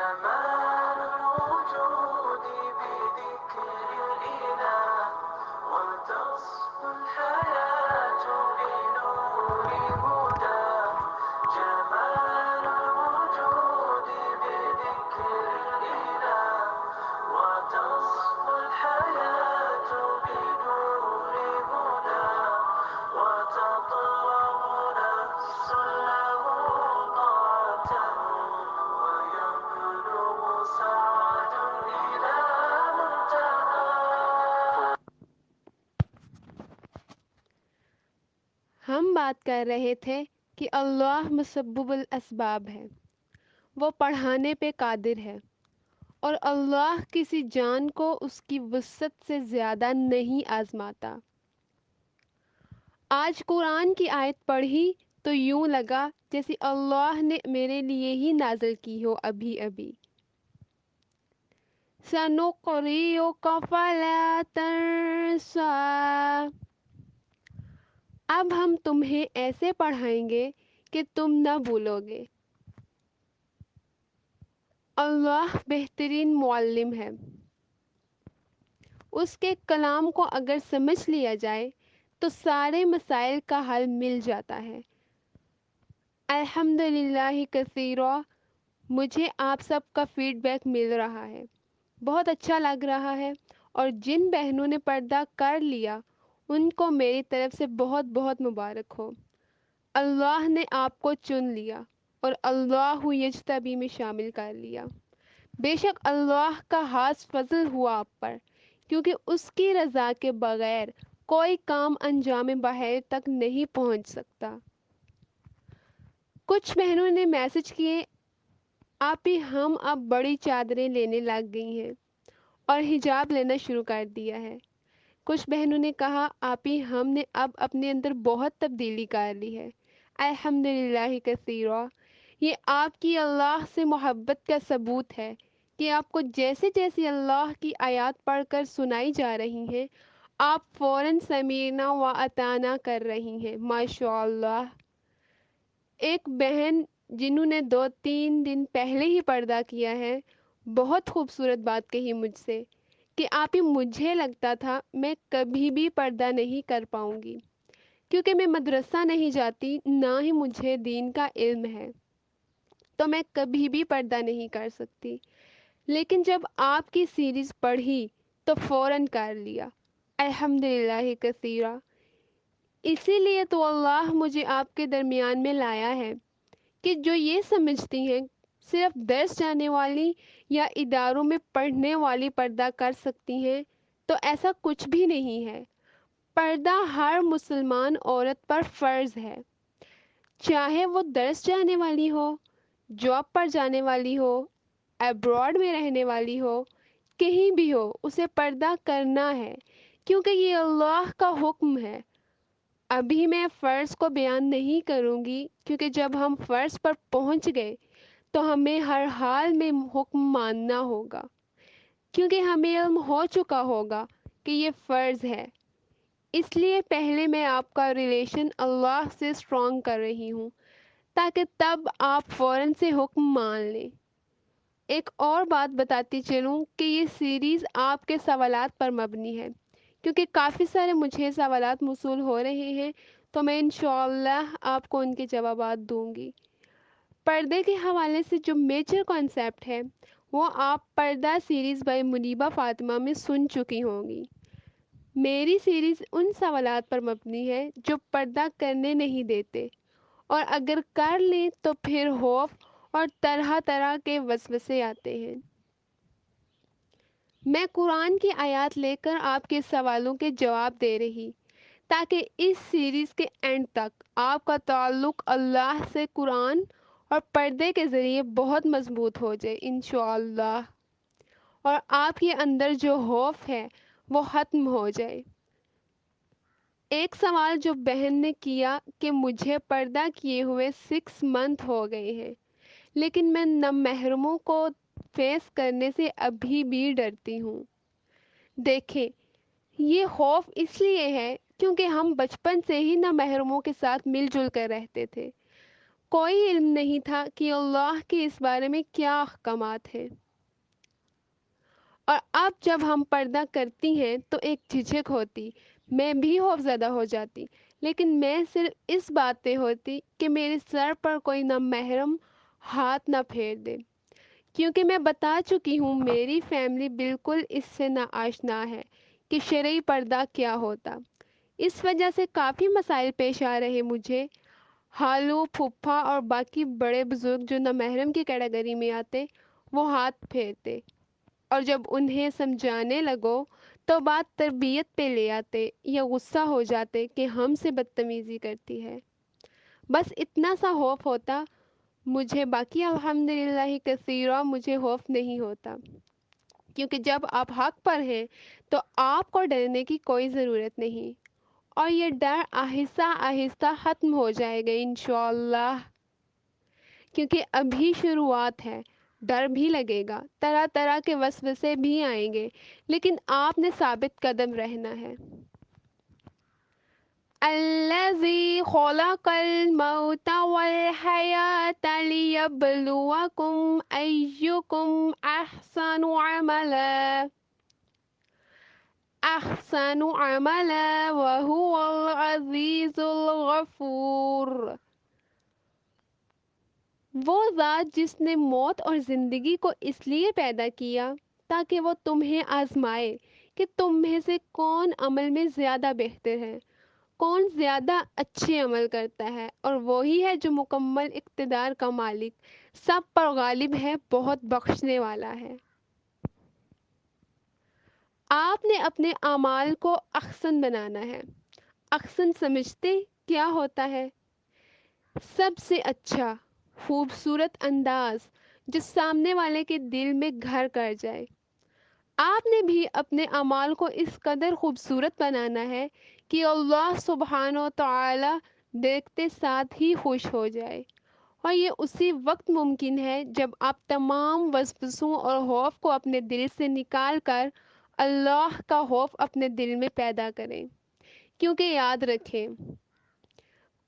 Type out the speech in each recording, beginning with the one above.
جمال الوجود بذكر الإله وتصفو الحياة بنور هدى. جمال الوجود بذكر الإله وتصفو الحياة بنور هدى. وتطلب نفس له طاعة ويبلغ سعد إلى منتهى. ہم بات کر رہے تھے کہ اللہ مسبب الاسباب ہے، وہ پڑھانے پہ قادر ہے، اور اللہ کسی جان کو اس کی وسعت سے زیادہ نہیں آزماتا۔ آج قرآن کی آیت پڑھی تو یوں لگا جیسے اللہ نے میرے لیے ہی نازل کی ہو ابھی ابھی۔ سَنُقْرِئُكَ فَلَا تَنسَىٰ، اب ہم تمہیں ایسے پڑھائیں گے کہ تم نہ بھولو گے۔ اللہ بہترین معلم ہے۔ اس کے کلام کو اگر سمجھ لیا جائے تو سارے مسائل کا حل مل جاتا ہے۔ الحمدللہ کثیرا، مجھے آپ سب کا فیڈ بیک مل رہا ہے، بہت اچھا لگ رہا ہے، اور جن بہنوں نے پردہ کر لیا ان کو میری طرف سے بہت بہت مبارک ہو۔ اللہ نے آپ کو چن لیا اور اللہ یجتبی میں شامل کر لیا۔ بے شک اللہ کا خاص فضل ہوا آپ پر، کیونکہ اس کی رضا کے بغیر کوئی کام انجام بخیر تک نہیں پہنچ سکتا۔ کچھ بہنوں نے میسج کیے، آپی ہم اب بڑی چادریں لینے لگ گئی ہیں اور حجاب لینا شروع کر دیا ہے۔ کچھ بہنوں نے کہا، آپی ہم نے اب اپنے اندر بہت تبدیلی کر لی ہے۔ الحمدللہ کثیرا، یہ آپ کی اللہ سے محبت کا ثبوت ہے کہ آپ کو جیسے جیسے اللہ کی آیات پڑھ کر سنائی جا رہی ہیں آپ فوراً سمیعنا و اطعنا کر رہی ہیں۔ ماشاء اللہ۔ ایک بہن جنہوں نے 2-3 دن پہلے ہی پردہ کیا ہے، بہت خوبصورت بات کہی مجھ سے کہ آپی مجھے لگتا تھا میں کبھی بھی پردہ نہیں کر پاؤں گی، کیونکہ میں مدرسہ نہیں جاتی، نہ ہی مجھے دین کا علم ہے، تو میں کبھی بھی پردہ نہیں کر سکتی۔ لیکن جب آپ کی سیریز پڑھی تو فوراً کر لیا۔ الحمدللہ کثیرا۔ اسی لیے تو اللہ مجھے آپ کے درمیان میں لایا ہے کہ جو یہ سمجھتی ہیں صرف درس جانے والی یا اداروں میں پڑھنے والی پردہ کر سکتی ہیں، تو ایسا کچھ بھی نہیں ہے۔ پردہ ہر مسلمان عورت پر فرض ہے، چاہے وہ درس جانے والی ہو، جاب پر جانے والی ہو، ایبراڈ میں رہنے والی ہو، کہیں بھی ہو، اسے پردہ کرنا ہے، کیونکہ یہ اللہ کا حکم ہے۔ ابھی میں فرض کو بیان نہیں کروں گی، کیونکہ جب ہم فرض پر پہنچ گئے تو ہمیں ہر حال میں حکم ماننا ہوگا، کیونکہ ہمیں علم ہو چکا ہوگا کہ یہ فرض ہے۔ اس لیے پہلے میں آپ کا ریلیشن اللہ سے اسٹرانگ کر رہی ہوں، تاکہ تب آپ فوراً سے حکم مان لیں۔ ایک اور بات بتاتی چلوں کہ یہ سیریز آپ کے سوالات پر مبنی ہے، کیونکہ کافی سارے مجھے سوالات موصول ہو رہے ہیں، تو میں انشاءاللہ آپ کو ان کے جوابات دوں گی۔ پردے کے حوالے سے جو میجر کانسیپٹ ہے وہ آپ پردہ سیریز بائی منیبہ فاطمہ میں سن چکی ہوں گی۔ میری سیریز ان سوالات پر مبنی ہے جو پردہ کرنے نہیں دیتے، اور اگر کر لیں تو پھر خوف اور طرح طرح کے وسوسے آتے ہیں۔ میں قرآن کی آیات لے کر آپ کے سوالوں کے جواب دے رہی، تاکہ اس سیریز کے اینڈ تک آپ کا تعلق اللہ سے قرآن اور پردے کے ذریعے بہت مضبوط ہو جائے انشاءاللہ، اور آپ کے اندر جو خوف ہے وہ ختم ہو جائے۔ ایک سوال جو بہن نے کیا کہ مجھے پردہ کیے ہوئے 6 منتھ ہو گئے ہیں، لیکن میں نامحرموں کو فیس کرنے سے ابھی بھی ڈرتی ہوں۔ دیکھیں، یہ خوف اس لیے ہے کیونکہ ہم بچپن سے ہی نامحرموں کے ساتھ مل جل کر رہتے تھے۔ کوئی علم نہیں تھا کہ اللہ کے اس بارے میں کیا احکامات ہیں، اور اب جب ہم پردہ کرتی ہیں تو ایک جھجک ہوتی، میں بھی خوف زدہ ہو جاتی، لیکن میں صرف اس بات پہ ہوتی کہ میرے سر پر کوئی نہ محرم ہاتھ نہ پھیر دے، کیونکہ میں بتا چکی ہوں میری فیملی بالکل اس سے نا آشنا ہے کہ شرعی پردہ کیا ہوتا۔ اس وجہ سے کافی مسائل پیش آ رہے مجھے۔ ہالو، پھپھا اور باقی بڑے بزرگ جو نہ محرم کی کیٹیگری میں آتے، وہ ہاتھ پھیرتے، اور جب انہیں سمجھانے لگو تو بات تربیت پہ لے آتے یا غصہ ہو جاتے کہ ہم سے بدتمیزی کرتی ہے۔ بس اتنا سا خوف ہوتا مجھے، باقی الحمدللہ کثیرہ مجھے خوف نہیں ہوتا، کیونکہ جب آپ حق پر ہیں تو آپ کو ڈرنے کی کوئی ضرورت نہیں، اور یہ ڈر آہستہ آہستہ ختم ہو جائے گا انشاءاللہ، کیونکہ ابھی شروعات ہے۔ ڈر بھی لگے گا، طرح طرح کے وسوسے بھی آئیں گے، لیکن آپ نے ثابت قدم رہنا ہے۔ الذی خلق الموت والحیاة لیبلوکم ایکم احسن عملا وهو العزیز الغفور۔ وہ ذات جس نے موت اور زندگی کو اس لیے پیدا کیا تاکہ وہ تمہیں آزمائے کہ تم میں سے کون عمل میں زیادہ بہتر ہے، کون زیادہ اچھے عمل کرتا ہے، اور وہی ہے جو مکمل اقتدار کا مالک، سب پر غالب ہے، بہت بخشنے والا ہے۔ آپ نے اپنے اعمال کو احسن بنانا ہے۔ احسن سمجھتے کیا ہوتا ہے؟ سب سے اچھا، خوبصورت انداز جو سامنے والے کے دل میں گھر کر جائے۔ آپ نے بھی اپنے اعمال کو اس قدر خوبصورت بنانا ہے کہ اللہ سبحانہ و تعالی دیکھتے ساتھ ہی خوش ہو جائے، اور یہ اسی وقت ممکن ہے جب آپ تمام وسوسوں اور خوف کو اپنے دل سے نکال کر اللہ کا خوف اپنے دل میں پیدا کریں، کیونکہ یاد رکھیں،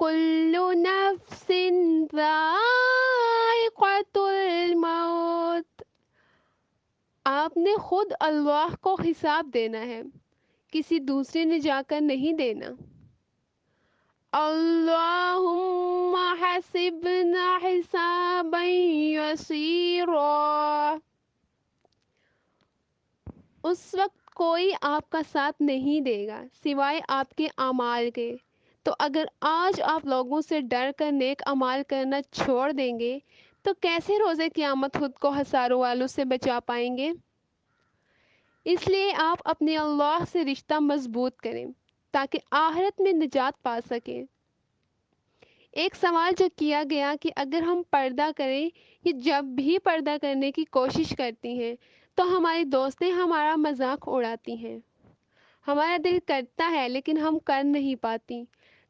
کل نفس ذائقۃ الموت، آپ نے خود اللہ کو حساب دینا ہے، کسی دوسرے نے جا کر نہیں دینا۔ اللہم حسبنا حسابا یسیرا، اس وقت کوئی آپ کا ساتھ نہیں دے گا سوائے آپ کے اعمال کے، تو اگر آج آپ لوگوں سے ڈر کر نیک اعمال کرنا چھوڑ دیں گے تو کیسے روزے قیامت خود کو ہزاروں والوں سے بچا پائیں گے؟ اس لیے آپ اپنے اللہ سے رشتہ مضبوط کریں تاکہ آخرت میں نجات پا سکیں۔ ایک سوال جو کیا گیا کہ اگر ہم پردہ کریں یا جب بھی پردہ کرنے کی کوشش کرتی ہیں تو ہماری دوستیں ہمارا مذاق اڑاتی ہیں، ہمارا دل کرتا ہے لیکن ہم کر نہیں پاتی،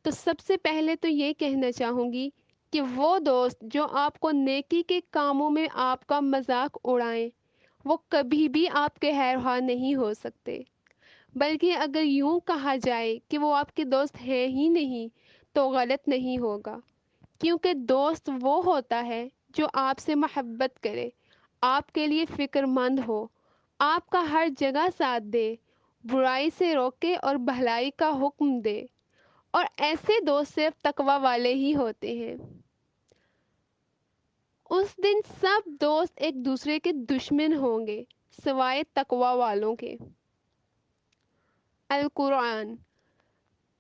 تو سب سے پہلے تو یہ کہنا چاہوں گی کہ وہ دوست جو آپ کو نیکی کے کاموں میں آپ کا مذاق اڑائیں، وہ کبھی بھی آپ کے خواہ نہیں ہو سکتے، بلکہ اگر یوں کہا جائے کہ وہ آپ کے دوست ہیں ہی نہیں تو غلط نہیں ہوگا، کیونکہ دوست وہ ہوتا ہے جو آپ سے محبت کرے، آپ کے لیے فکر مند ہو، آپ کا ہر جگہ ساتھ دے، برائی سے روکے اور بھلائی کا حکم دے، اور ایسے دوست صرف تقوی والے ہی ہوتے ہیں۔ اس دن سب دوست ایک دوسرے کے دشمن ہوں گے سوائے تقوی والوں کے۔ القرآن،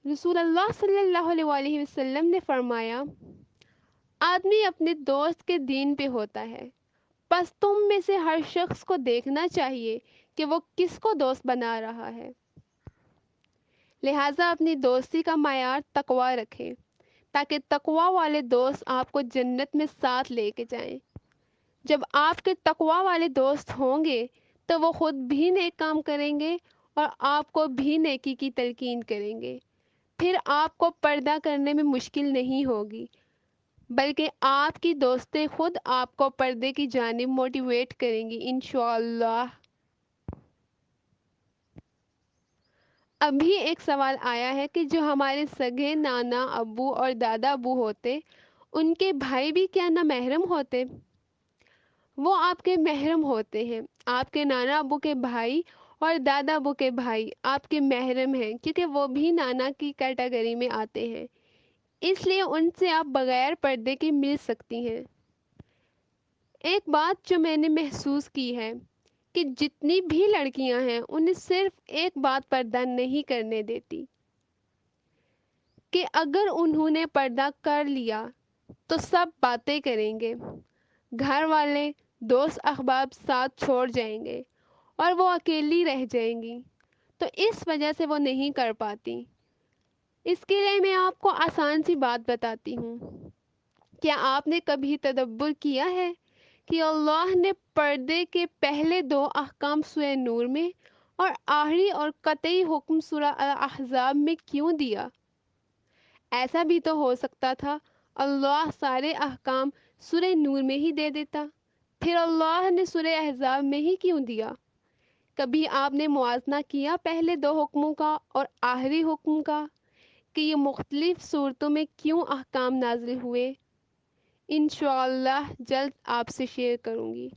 رسول اللہ صلی اللہ علیہ وسلم نے فرمایا، آدمی اپنے دوست کے دین پہ ہوتا ہے، بس تم میں سے ہر شخص کو دیکھنا چاہیے کہ وہ کس کو دوست بنا رہا ہے، لہٰذا اپنی دوستی کا معیار تقوی رکھیں تاکہ تقوی والے دوست آپ کو جنت میں ساتھ لے کے جائیں۔ جب آپ کے تقوی والے دوست ہوں گے تو وہ خود بھی نیک کام کریں گے اور آپ کو بھی نیکی کی تلقین کریں گے، پھر آپ کو پردہ کرنے میں مشکل نہیں ہوگی، بلکہ آپ کی دوستیں خود آپ کو پردے کی جانب موٹیویٹ کریں گی انشاءاللہ۔ ابھی ایک سوال آیا ہے کہ جو ہمارے سگے نانا ابو اور دادا ابو ہوتے ان کے بھائی بھی کیا نہ محرم ہوتے؟ وہ آپ کے محرم ہوتے ہیں۔ آپ کے نانا ابو کے بھائی اور دادا ابو کے بھائی آپ کے محرم ہیں، کیونکہ وہ بھی نانا کی کیٹیگری میں آتے ہیں، اس لیے ان سے آپ بغیر پردے کے مل سکتی ہیں۔ ایک بات جو میں نے محسوس کی ہے کہ جتنی بھی لڑکیاں ہیں انہیں صرف ایک بات پردہ نہیں کرنے دیتی کہ اگر انہوں نے پردہ کر لیا تو سب باتیں کریں گے، گھر والے، دوست احباب ساتھ چھوڑ جائیں گے اور وہ اکیلی رہ جائیں گی، تو اس وجہ سے وہ نہیں کر پاتی۔ اس کے لیے میں آپ کو آسان سی بات بتاتی ہوں۔ کیا آپ نے کبھی تدبر کیا ہے کہ اللہ نے پردے کے پہلے دو احکام سورہ نور میں اور آخری اور قطعی حکم سورہ الاحزاب میں کیوں دیا؟ ایسا بھی تو ہو سکتا تھا اللہ سارے احکام سورہ نور میں ہی دے دیتا، پھر اللہ نے سورہ احزاب میں ہی کیوں دیا؟ کبھی آپ نے موازنہ کیا پہلے دو حکموں کا اور آخری حکم کا کہ یہ مختلف صورتوں میں کیوں احکام نازل ہوئے؟ انشاءاللہ جلد آپ سے شیئر کروں گی۔